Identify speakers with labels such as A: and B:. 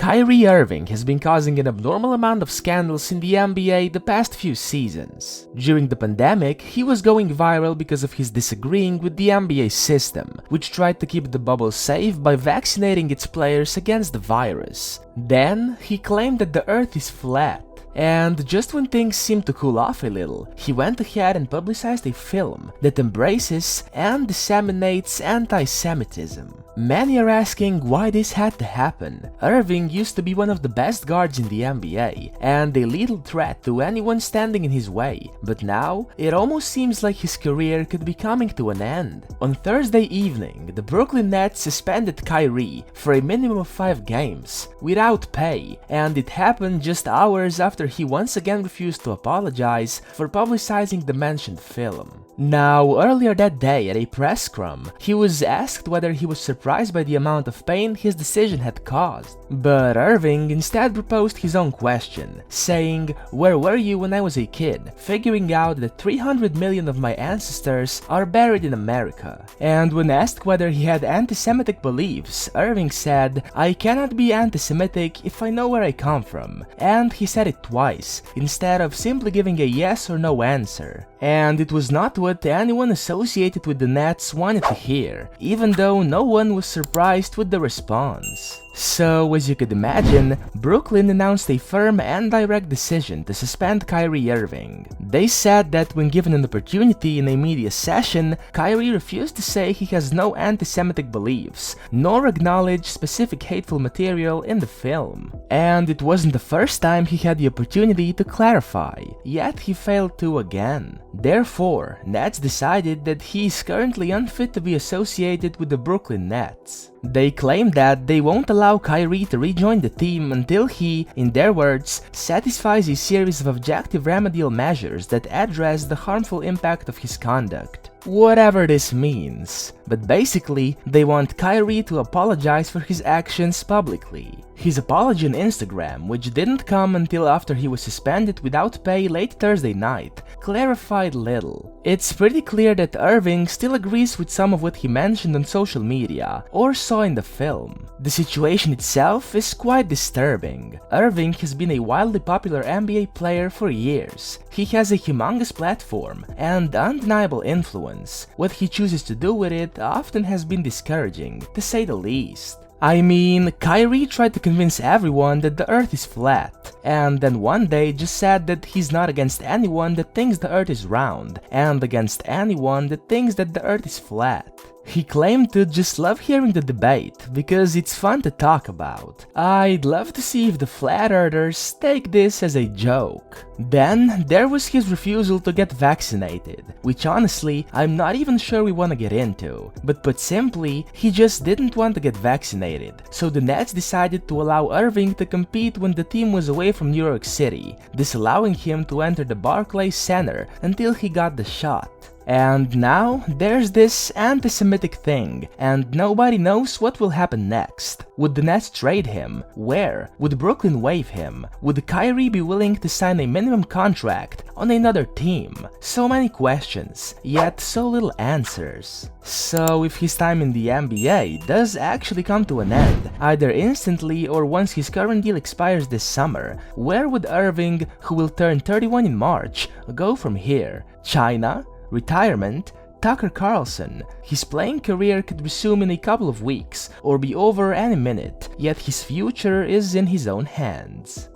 A: Kyrie Irving has been causing an abnormal amount of scandals in the NBA the past few seasons. During the pandemic, he was going viral because of his disagreeing with the NBA system, which tried to keep the bubble safe by vaccinating its players against the virus. Then, he claimed that the Earth is flat. And just when things seemed to cool off a little, he went ahead and publicized a film that embraces and disseminates anti-Semitism. Many are asking why this had to happen. Irving used to be one of the best guards in the NBA, and a lethal threat to anyone standing in his way, but now, it almost seems like his career could be coming to an end. On Thursday evening, the Brooklyn Nets suspended Kyrie for a minimum of 5 games, without pay, and it happened just hours after he once again refused to apologize for publicizing the mentioned film. Now, earlier that day at a press scrum, he was asked whether he was surprised by the amount of pain his decision had caused. But Irving instead proposed his own question, saying, "Where were you when I was a kid, figuring out that 300 million of my ancestors are buried in America?" And when asked whether he had anti-Semitic beliefs, Irving said, "I cannot be anti-Semitic if I know where I come from." And he said it twice, instead of simply giving a yes or no answer. And it was not what anyone associated with the Nets wanted to hear, even though no one was surprised with the response. So, as you could imagine, Brooklyn announced a firm and direct decision to suspend Kyrie Irving. They said that when given an opportunity in a media session, Kyrie refused to say he has no anti-Semitic beliefs, nor acknowledge specific hateful material in the film. And it wasn't the first time he had the opportunity to clarify, yet he failed to again. Therefore, Nets decided that he is currently unfit to be associated with the Brooklyn Nets. They claim that they won't allow Kyrie to rejoin the team until he, in their words, satisfies a series of objective remedial measures that address the harmful impact of his conduct. Whatever this means. But basically, they want Kyrie to apologize for his actions publicly. His apology on Instagram, which didn't come until after he was suspended without pay late Thursday night, clarified little. It's pretty clear that Irving still agrees with some of what he mentioned on social media, or saw in the film. The situation itself is quite disturbing. Irving has been a wildly popular NBA player for years. He has a humongous platform and undeniable influence. What he chooses to do with it often has been discouraging, to say the least. I mean, Kyrie tried to convince everyone that the Earth is flat, and then one day just said that he's not against anyone that thinks the Earth is round, and against anyone that thinks that the Earth is flat. He claimed to just love hearing the debate, because it's fun to talk about. I'd love to see if the flat earthers take this as a joke. Then, there was his refusal to get vaccinated, which honestly, I'm not even sure we want to get into. But put simply, he just didn't want to get vaccinated, so the Nets decided to allow Irving to compete when the team was away from New York City, disallowing him to enter the Barclays Center until he got the shot. And now, there's this anti-Semitic thing, and nobody knows what will happen next. Would the Nets trade him? Where? Would Brooklyn waive him? Would Kyrie be willing to sign a minimum contract on another team? So many questions, yet so little answers. So if his time in the NBA does actually come to an end, either instantly or once his current deal expires this summer, where would Irving, who will turn 31 in March, go from here? China? Retirement? Tucker Carlson. His playing career could resume in a couple of weeks, or be over any minute, yet his future is in his own hands.